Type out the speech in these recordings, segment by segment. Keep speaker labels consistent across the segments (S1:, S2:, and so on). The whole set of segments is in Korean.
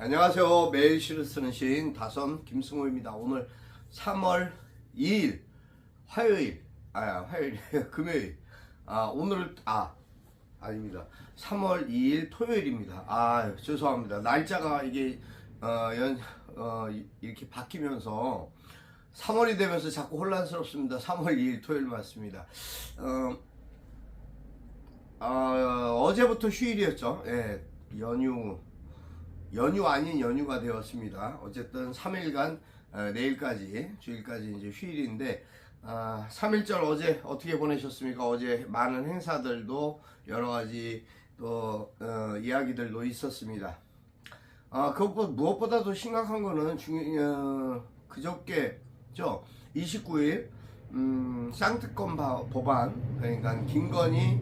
S1: 안녕하세요. 매일 시를 쓰는 시인 다선 김승호입니다. 오늘 3월 2일 화요일 금요일. 오늘 아닙니다. 3월 2일 토요일입니다. 죄송합니다. 날짜가 이게 이렇게 바뀌면서 3월이 되면서 자꾸 혼란스럽습니다. 3월 2일 토요일 맞습니다. 어제부터 휴일이었죠. 예, 연휴 아닌 연휴가 되었습니다. 어쨌든 3일간 내일까지 주일까지 이제 휴일인데 3일절 어제 어떻게 보내셨습니까? 어제 많은 행사들도 여러가지 또 이야기들도 있었습니다. 무엇보다도 심각한 거는 그저께죠. 29일 쌍특검 법안, 그러니까 김건희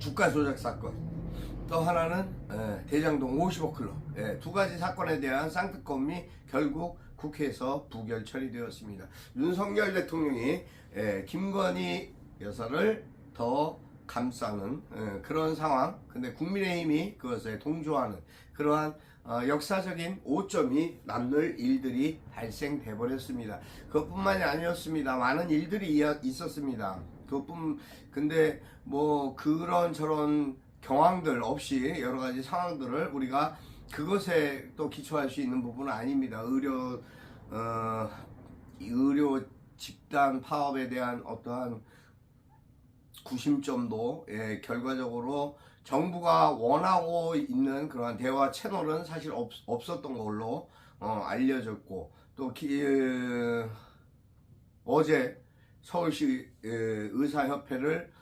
S1: 주가 조작 사건, 또 하나는 대장동 50억 클럽, 두 가지 사건에 대한 쌍특검이 결국 국회에서 부결 처리되었습니다. 윤석열 대통령이 김건희 여사를 더 감싸는 그런 상황, 근데 국민의힘이 그것에 동조하는 그러한 역사적인 오점이 남는 일들이 발생돼 버렸습니다. 그것뿐만이 아니었습니다. 많은 일들이 있었습니다. 근데 뭐 그런 저런 경황들 없이 여러 가지 상황들을 우리가 그것에 또 기초할 수 있는 부분은 아닙니다. 의료 집단 파업에 대한 어떠한 구심점도 결과적으로 정부가 원하고 있는 그러한 대화 채널은 사실 없었던 걸로 알려졌고, 또 어제 서울시 의사협회를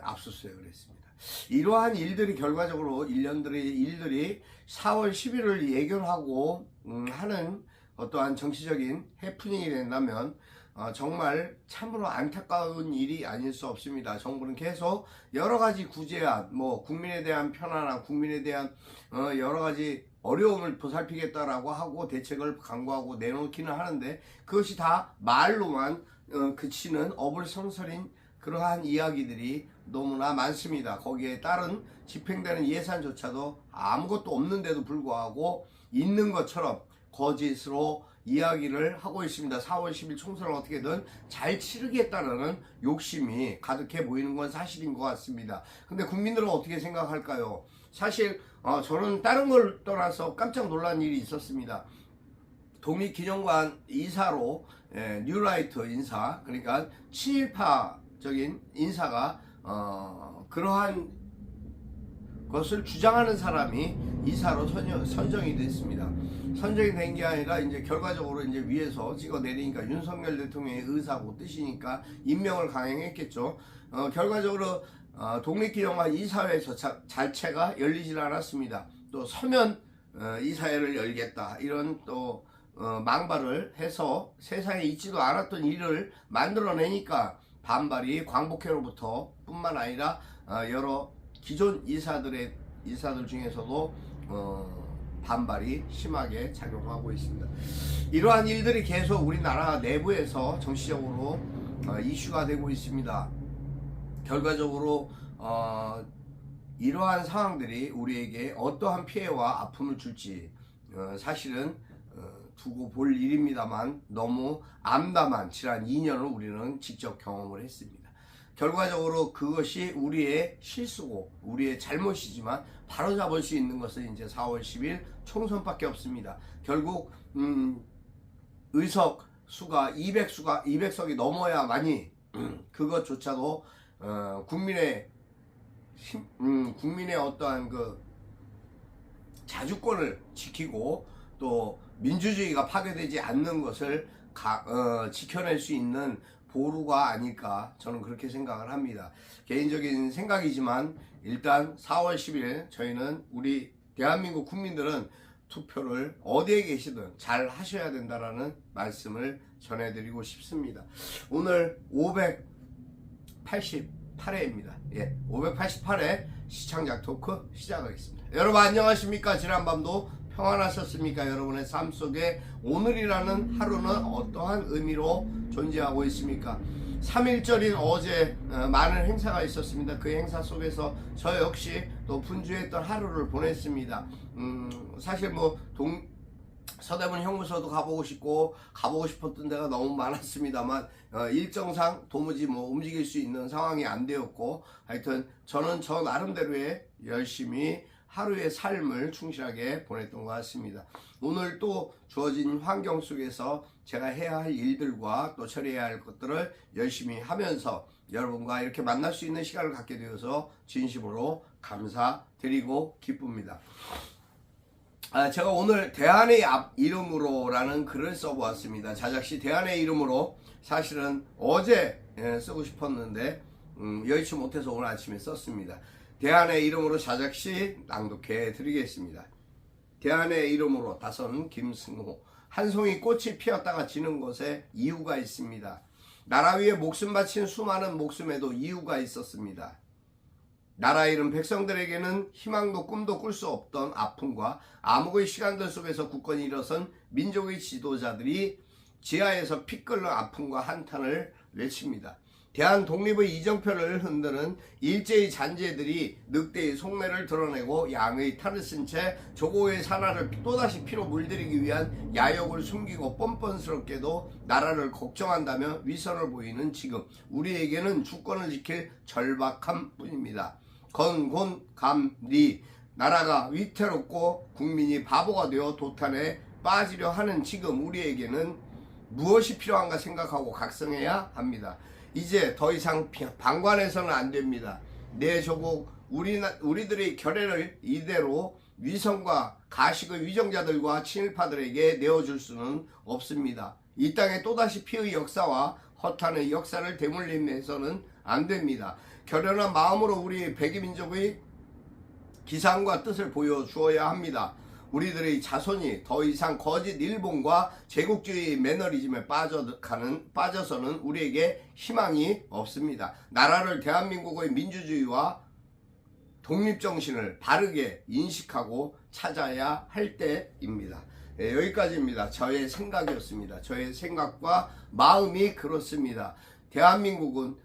S1: 압수수색을 했습니다. 이러한 일들이 결과적으로 일들이 4월 11일 예견하고 하는 어떠한 정치적인 해프닝이 된다면 정말 참으로 안타까운 일이 아닐 수 없습니다. 정부는 계속 여러가지 구제안, 국민에 대한 편안함, 국민에 대한 여러가지 어려움을 보살피겠다라고 하고 대책을 강구하고 내놓기는 하는데, 그것이 다 말로만 그치는 어불성설인 그러한 이야기들이 너무나 많습니다. 거기에 따른 집행되는 예산조차도 아무것도 없는데도 불구하고 있는 것처럼 거짓으로 이야기를 하고 있습니다. 4월 10일 총선을 어떻게든 잘 치르겠다는 욕심이 가득해 보이는 건 사실인 것 같습니다. 근데 국민들은 어떻게 생각할까요? 사실 저는 다른 걸 떠나서 깜짝 놀란 일이 있었습니다. 독립기념관 이사로 뉴라이트 인사, 그러니까 친일파적인 인사가 그러한 것을 주장하는 사람이 이사로 선정이 됐습니다. 선정이 된 게 아니라 이제 결과적으로 이제 위에서 찍어내리니까 윤석열 대통령의 의사고 뜻이니까 임명을 강행했겠죠. 결과적으로 독립기념관 이사회 자체가 열리질 않았습니다. 또 서면 이사회를 열겠다, 이런 또 망발을 해서 세상에 있지도 않았던 일을 만들어내니까 반발이 광복회로부터 뿐만 아니라 여러 기존 이사들 중에서도 반발이 심하게 작용하고 있습니다. 이러한 일들이 계속 우리나라 내부에서 정치적으로 이슈가 되고 있습니다. 결과적으로 이러한 상황들이 우리에게 어떠한 피해와 아픔을 줄지 사실은 두고 볼 일입니다만, 너무 암담한 지난 2년을 우리는 직접 경험을 했습니다. 결과적으로 그것이 우리의 실수고 우리의 잘못이지만 바로잡을 수 있는 것은 이제 4월 10일 총선밖에 없습니다. 결국 의석 수가 200석이 넘어야만이 그것조차도 국민의 어떠한 그 자주권을 지키고 또 민주주의가 파괴되지 않는 것을 지켜낼 수 있는 보루가 아닐까, 저는 그렇게 생각을 합니다. 개인적인 생각이지만 일단 4월 10일 저희는 우리 대한민국 국민들은 투표를 어디에 계시든 잘 하셔야 된다라는 말씀을 전해드리고 싶습니다. 오늘 588회입니다. 588회 시청자 토크 시작하겠습니다. 여러분 안녕하십니까? 지난밤도 평안하셨습니까? 여러분의 삶 속에 오늘이라는 하루는 어떠한 의미로 존재하고 있습니까? 3.1절인 어제 많은 행사가 있었습니다. 그 행사 속에서 저 역시 또 분주했던 하루를 보냈습니다. 사실 뭐 서대문 형무소도 가보고 싶었던 데가 너무 많았습니다만 일정상 도무지 뭐 움직일 수 있는 상황이 안 되었고, 하여튼 저는 저 나름대로의 열심히 하루의 삶을 충실하게 보냈던 것 같습니다. 오늘 또 주어진 환경 속에서 제가 해야 할 일들과 또 처리해야 할 것들을 열심히 하면서 여러분과 이렇게 만날 수 있는 시간을 갖게 되어서 진심으로 감사드리고 기쁩니다. 제가 오늘 대안의 이름으로라는 글을 써보았습니다. 자작시 대안의 이름으로 사실은 어제 쓰고 싶었는데 여의치 못해서 오늘 아침에 썼습니다. 대안의 이름으로 자작시 낭독해 드리겠습니다. 대안의 이름으로 다선 김승호. 한 송이 꽃이 피었다가 지는 것에 이유가 있습니다. 나라 위에 목숨 바친 수많은 목숨에도 이유가 있었습니다. 나라 잃은 백성들에게는 희망도 꿈도 꿀 수 없던 아픔과 암흑의 시간들 속에서 굳건히 일어선 민족의 지도자들이 지하에서 피 끓는 아픔과 한탄을 외칩니다. 대한 독립의 이정표를 흔드는 일제의 잔재들이 늑대의 속내를 드러내고 양의 탈을 쓴 채 조고의 산하를 또다시 피로 물들이기 위한 야욕을 숨기고 뻔뻔스럽게도 나라를 걱정한다며 위선을 보이는 지금 우리에게는 주권을 지킬 절박함 뿐입니다. 건곤감리 나라가 위태롭고 국민이 바보가 되어 도탄에 빠지려 하는 지금 우리에게는 무엇이 필요한가 생각하고 각성해야 합니다. 이제 더 이상 방관해서는 안 됩니다. 내 조국 우리들의 결의를 이대로 위선과 가식의 위정자들과 친일파들에게 내어줄 수는 없습니다. 이 땅에 또다시 피의 역사와 허탄의 역사를 되물림해서는 안 됩니다. 결연한 마음으로 우리 백이민족의 기상과 뜻을 보여주어야 합니다. 우리들의 자손이 더 이상 거짓 일본과 제국주의 매너리즘에 빠져서는 우리에게 희망이 없습니다. 나라를 대한민국의 민주주의와 독립정신을 바르게 인식하고 찾아야 할 때입니다. 여기까지입니다. 저의 생각이었습니다. 저의 생각과 마음이 그렇습니다. 대한민국은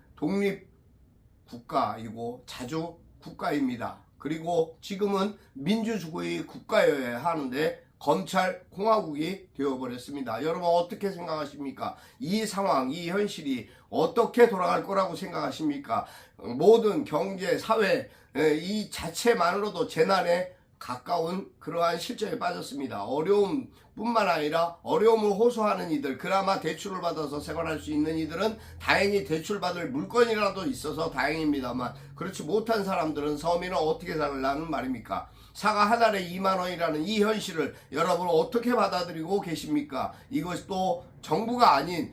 S1: 독립국가이고 자주국가입니다. 그리고 지금은 민주주의 국가여야 하는데 검찰공화국이 되어버렸습니다. 여러분 어떻게 생각하십니까? 이 상황, 이 현실이 어떻게 돌아갈 거라고 생각하십니까? 모든 경제, 사회 이 자체만으로도 재난에 가까운 그러한 실정에 빠졌습니다. 어려움뿐만 아니라 어려움을 호소하는 이들, 그나마 대출을 받아서 생활할 수 있는 이들은 다행히 대출받을 물건이라도 있어서 다행입니다만, 그렇지 못한 사람들은 서민은 어떻게 살라는 말입니까? 사과 한 알에 2만 원이라는 이 현실을 여러분 어떻게 받아들이고 계십니까? 이것이 또 정부가 아닌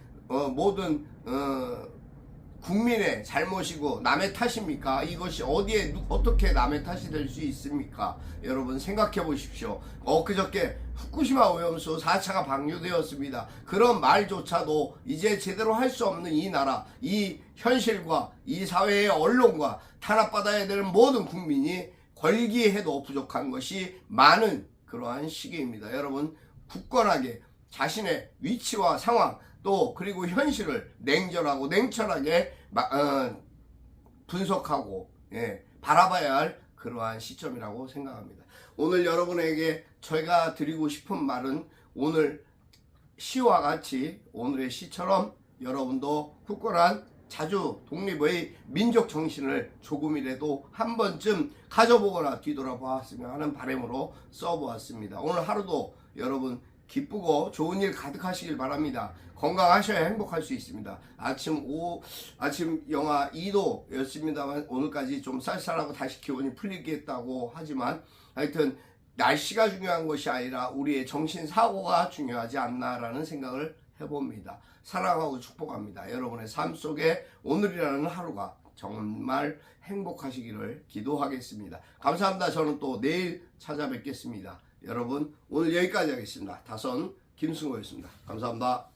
S1: 모든 국민의 잘못이고 남의 탓입니까? 이것이 어디에 어떻게 남의 탓이 될 수 있습니까? 여러분 생각해 보십시오. 엊그저께 후쿠시마 오염수 4차가 방류되었습니다. 그런 말조차도 이제 제대로 할 수 없는 이 나라, 이 현실과 이 사회의 언론과 탄압받아야 되는 모든 국민이 걸기해도 부족한 것이 많은 그러한 시기입니다. 여러분 굳건하게 자신의 위치와 상황 또 그리고 현실을 냉정하고 냉철하게 분석하고 바라봐야 할 그러한 시점이라고 생각합니다. 오늘 여러분에게 제가 드리고 싶은 말은 오늘 시와 같이 오늘의 시처럼 여러분도 굳건한 자주 독립의 민족 정신을 조금이라도 한 번쯤 가져보거나 뒤돌아보았으면 하는 바람으로 써보았습니다. 오늘 하루도 여러분 기쁘고 좋은 일 가득하시길 바랍니다. 건강하셔야 행복할 수 있습니다. 아침 영하 2도였습니다만 오늘까지 좀 쌀쌀하고 다시 기온이 풀리겠다고 하지만 하여튼 날씨가 중요한 것이 아니라 우리의 정신사고가 중요하지 않나라는 생각을 해봅니다. 사랑하고 축복합니다. 여러분의 삶 속에 오늘이라는 하루가 정말 행복하시기를 기도하겠습니다. 감사합니다. 저는 또 내일 찾아뵙겠습니다. 여러분 오늘 여기까지 하겠습니다. 다선 김승호였습니다. 감사합니다.